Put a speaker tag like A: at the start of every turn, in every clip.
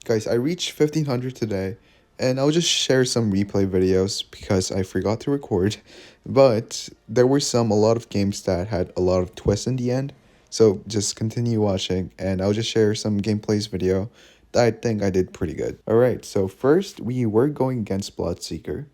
A: Guys, I reached 1500 today, and I'll just share some replay videos because I forgot to record. But there were a lot of games that had a lot of twists in the end. So just continue watching, and I'll just share some gameplays video that I think I did pretty good. Alright, so first we were going against Bloodseeker.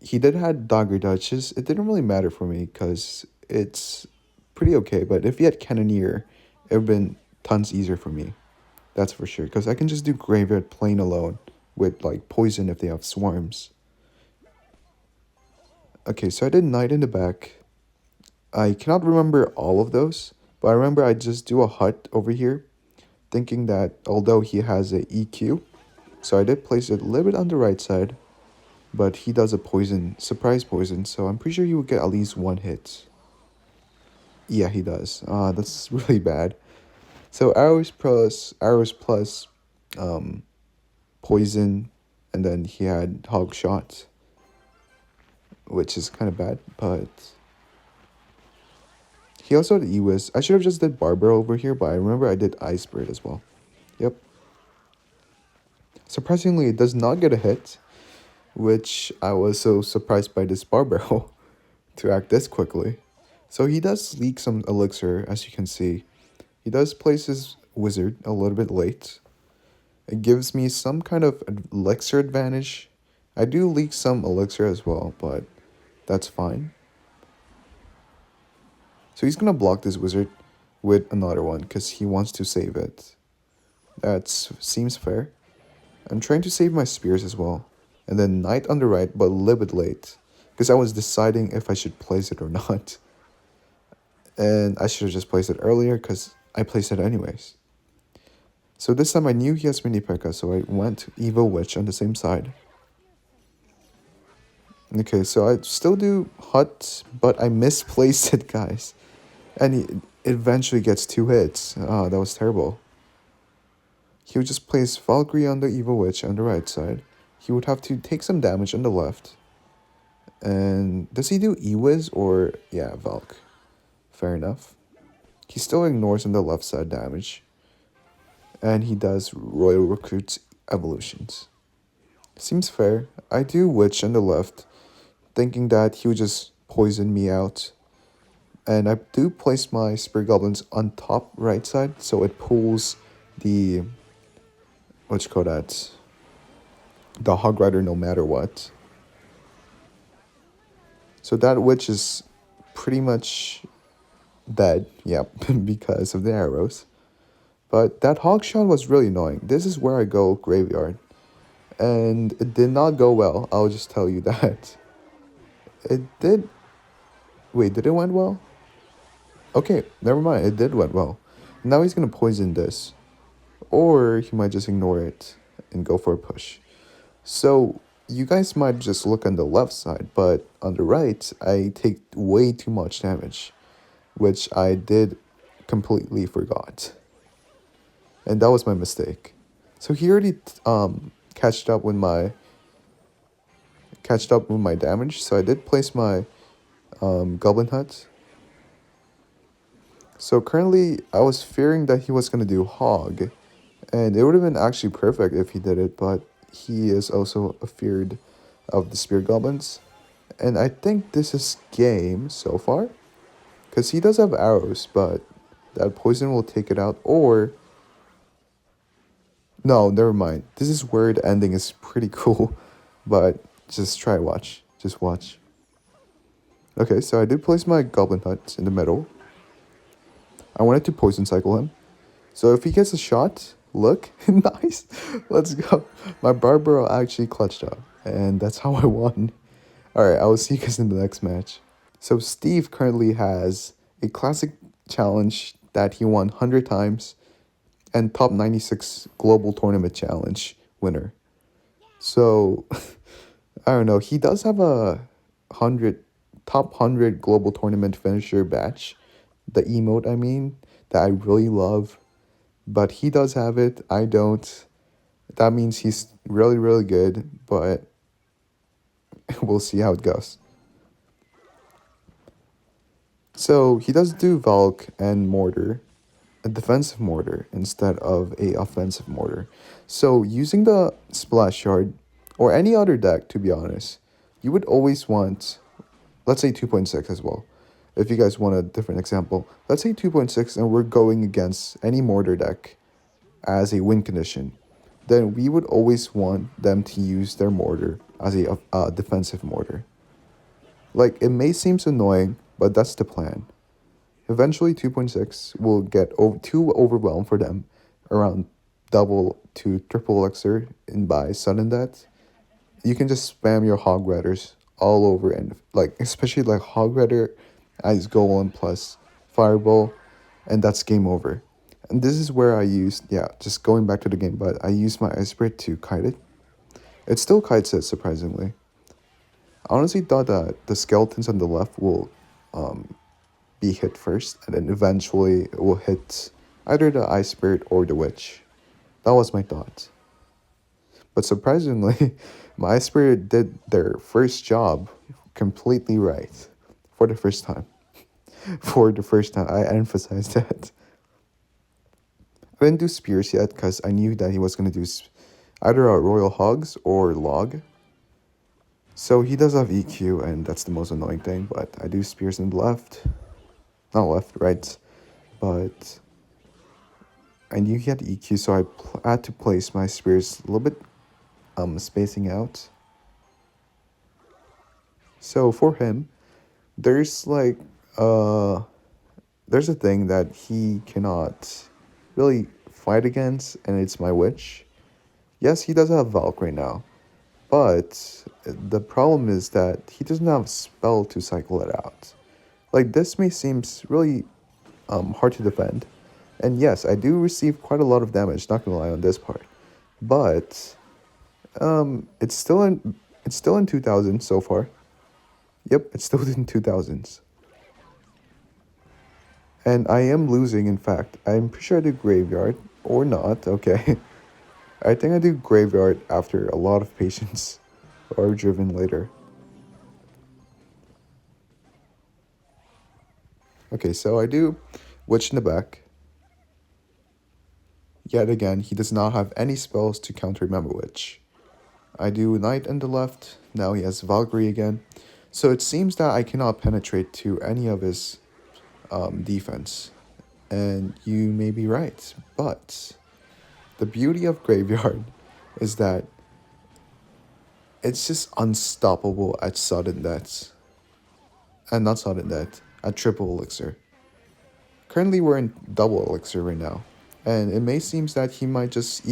A: He did had Dagger Duchess. It didn't really matter for me because it's pretty okay, but if he had Cannoneer, it would have been tons easier for me. That's for sure, because I can just do Graveyard plain alone with like poison if they have swarms. Okay, so I did Knight in the back. I cannot remember all of those, but I remember I just do a hut over here, thinking that although he has a EQ, so I did place it a little bit on the right side, but he does a poison, surprise poison, so I'm pretty sure he would get at least one hit. Yeah, he does. That's really bad. So arrows plus poison, and then he had hog shot, which is kind of bad, but he also had Ewis. I should have just did Barbara over here, but I remember I did Ice Bird as well. Yep. Surprisingly, it does not get a hit, which I was so surprised by this Barbara to act this quickly. So he does leak some elixir, as you can see. He does place his wizard a little bit late. It gives me some kind of elixir advantage. I do leak some elixir as well, but that's fine. So he's gonna block this wizard with another one because he wants to save it. That seems fair. I'm trying to save my spears as well. And then knight on the right, but a little bit late. Because I was deciding if I should place it or not. And I should have just placed it earlier because I placed it anyways. So this time I knew he has Mini P.E.K.K.A, so I went Evil Witch on the same side. Okay, so I still do Hut, but I misplaced it, guys. And he eventually gets 2 hits. Ah, that was terrible. He would just place Valkyrie on the Evil Witch on the right side. He would have to take some damage on the left. And does he do Ewiz or... yeah, Valk. Fair enough. He still ignores on the left side damage. And he does Royal Recruit's evolutions. Seems fair. I do Witch on the left, thinking that he would just poison me out. And I do place my Spear Goblins on top right side, so it pulls the... what you call that? The Hog Rider no matter what. So that Witch is pretty much dead, yep, because of the arrows. But that Hog Shot was really annoying. This is where I go Graveyard. And it did not go well, I'll just tell you that. It did... wait, did it went well? Okay, never mind, it did went well. Now he's gonna poison this. Or he might just ignore it and go for a push. So you guys might just look on the left side, but on the right, I take way too much damage, which I did completely forgot. And that was my mistake. So he already catched up with my damage, so I did place my Goblin Hut. So currently, I was fearing that he was going to do Hog, and it would have been actually perfect if he did it, but he is also afeared of the Spear Goblins. And I think this is game so far, because he does have arrows, but that poison will take it out, or... no, never mind. This is where the ending is pretty cool, but just try watch. Just watch. Okay, so I did place my Goblin Hut in the middle. I wanted to poison cycle him. So if he gets a shot, look, nice. Let's go. My Barbara actually clutched up, and that's how I won. Alright, I will see you guys in the next match. So Steve currently has a classic challenge that he won 100 times, and top 96 global tournament challenge winner. So, I don't know, he does have a top 100 global tournament finisher badge, the emote I mean, that I really love, but he does have it, I don't. That means he's really, really good, but we'll see how it goes. So he does do Valk and Mortar, a defensive mortar instead of a offensive mortar. So using the splash yard or any other deck, to be honest, you would always want, let's say 2.6 as well. If you guys want a different example, let's say 2.6 and we're going against any mortar deck as a win condition, then we would always want them to use their mortar as a defensive mortar. Like, it may seem annoying, but that's the plan. Eventually, 2.6 will get too overwhelmed for them around double to triple elixir and by sudden death. You can just spam your hog riders all over, and like especially like hog rider as golem plus fireball, and that's game over. And this is where I used, yeah, just going back to the game, but I used my ice spirit to kite it. It still kites it, surprisingly. I honestly thought that the skeletons on the left will be hit first, and then eventually it will hit either the ice spirit or the witch. That was my thought. But surprisingly, my ice spirit did their first job completely right for the first time. For the first time, I emphasize that. I didn't do spears yet because I knew that he was going to do either a royal hogs or log. So he does have EQ, and that's the most annoying thing, but I do spears in the left. Not left, right. But I knew he had EQ, so I had to place my spears a little bit spacing out. So for him, there's like there's a thing that he cannot really fight against, and it's my witch. Yes, he does have Valk right now, but the problem is that he doesn't have a spell to cycle it out. Like, this may seem really hard to defend, and yes, I do receive quite a lot of damage, not gonna lie on this part, but it's still in 2000 so far. Yep, it's still in 2000s. And I am losing, in fact. I'm pretty sure I do graveyard, or not, okay. I think I do graveyard after a lot of patience, or driven later. Okay, so I do witch in the back. Yet again, he does not have any spells to counter Remember Witch. I do knight in the left, now he has Valkyrie again. So it seems that I cannot penetrate to any of his defense. And you may be right, but the beauty of Graveyard is that it's just unstoppable at sudden deaths. And not sudden death, at triple elixir. Currently we're in double elixir right now. And it may seem that he might just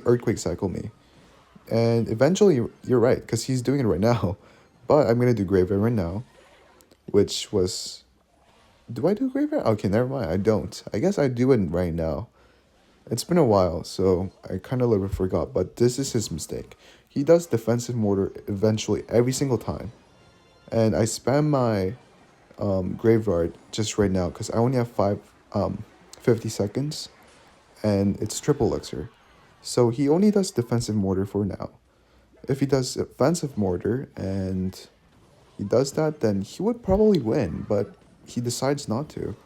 A: earthquake cycle me. And eventually, you're right, because he's doing it right now. But I'm going to do Graveyard right now, which was... Do I do Graveyard? Okay, never mind, I don't. I guess I do it right now. It's been a while, so I kind of little forgot, but this is his mistake. He does defensive mortar eventually every single time. And I spam my Graveyard just right now, because I only have 50 seconds, and it's triple elixir. So he only does defensive mortar for now. If he does offensive mortar and he does that, then he would probably win, but he decides not to.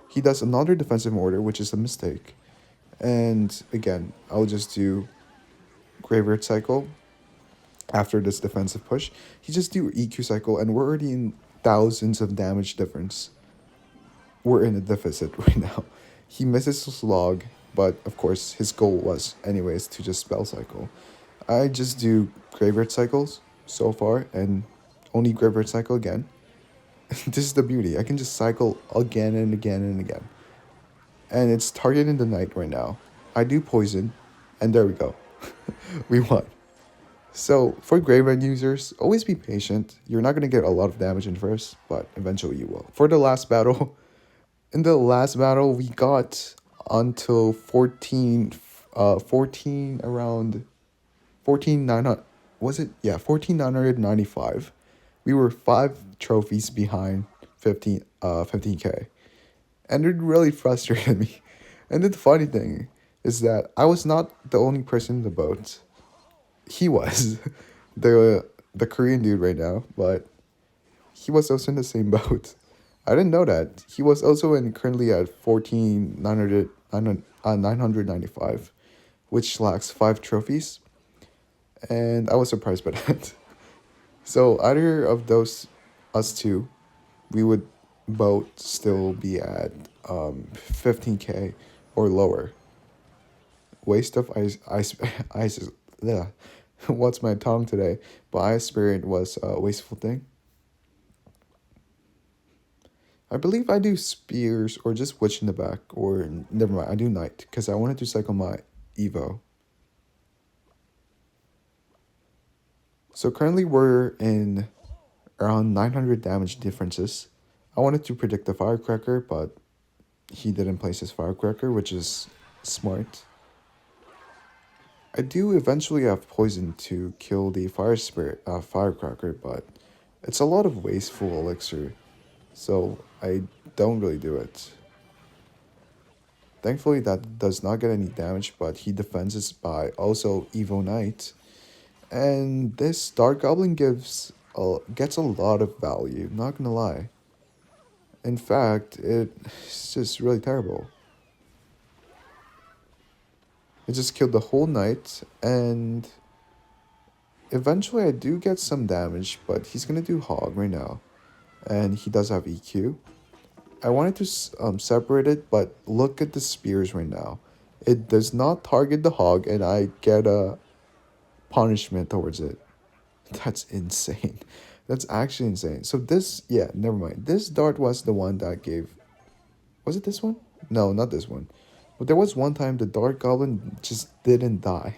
A: He does another defensive mortar, which is a mistake. And again, I'll just do Graveyard Cycle after this defensive push. He just do EQ Cycle, and we're already in thousands of damage difference. We're in a deficit right now. He misses his log, but of course his goal was anyways to just spell cycle. I just do Graveyard Cycles so far, and only Graveyard Cycle again. This is the beauty. I can just cycle again and again and again. And it's targeting the knight right now. I do poison, and there we go. We won. So for Graveyard users, always be patient. You're not going to get a lot of damage in first, but eventually you will. For the last battle, in the last battle, we got until 14 around 14,900, was it? Yeah, 14,995. We were 5 trophies behind 15k. And it really frustrated me. And the funny thing is that I was not the only person in the boat. He was. The Korean dude right now, but he was also in the same boat. I didn't know that. He was also in currently at 995, which lacks 5 trophies, and I was surprised by that. So either of those, us two, we would both still be at 15k or lower. Waste of ice, yeah. What's my tongue today? But Ice Spirit was a wasteful thing. I believe I do spears or just witch in the back, or never mind, I do knight because I wanted to cycle my Evo. So currently we're in around 900 damage differences. I wanted to predict the Firecracker, but he didn't place his Firecracker, which is smart. I do eventually have poison to kill the Firecracker, but it's a lot of wasteful elixir, so I don't really do it. Thankfully, that does not get any damage, but he defends it by also Evo Knight. And this Dark Goblin gets a lot of value, not gonna lie. In fact, it's just really terrible. It just killed the whole knight, and eventually I do get some damage, but he's gonna do Hog right now. And he does have EQ. I wanted to separate it, but look at the spears right now. It does not target the Hog, and I get a punishment towards it. That's insane. That's actually insane. So this, yeah, never mind. This dart was the one that gave. Was it this one? No, not this one. But there was one time the Dart Goblin just didn't die.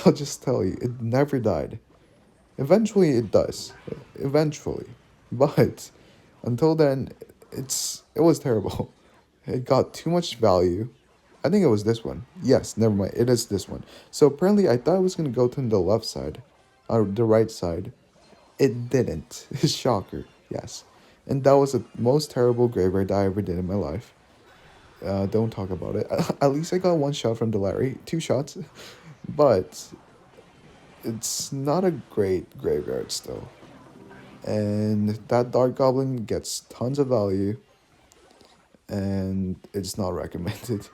A: I'll just tell you, it never died. Eventually it does. Eventually. But until then, it was terrible. It got too much value. I think it was this one. Yes, never mind. It is this one. So apparently I thought it was gonna go to the left side, or the right side. It didn't. Shocker. Yes. And that was the most terrible graveyard I ever did in my life. Don't talk about it. At least I got one shot from Delary. 2 shots. But it's not a great graveyard still. And that Dark Goblin gets tons of value. And it's not recommended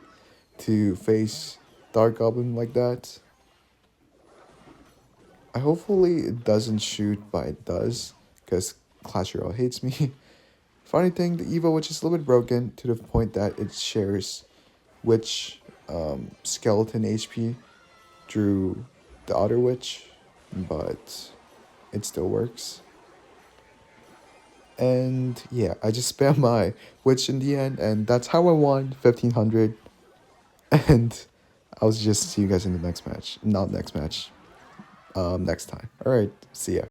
A: to face Dark Goblin like that. Hopefully it doesn't shoot, but it does. Because Clash Royale hates me. Funny thing, the Evo Witch is a little bit broken to the point that it shares Witch skeleton HP through the other Witch, but it still works. And yeah, I just spam my Witch in the end, and that's how I won 1500. And I'll just see you guys in the next match. Not next match, next time. Alright, see ya.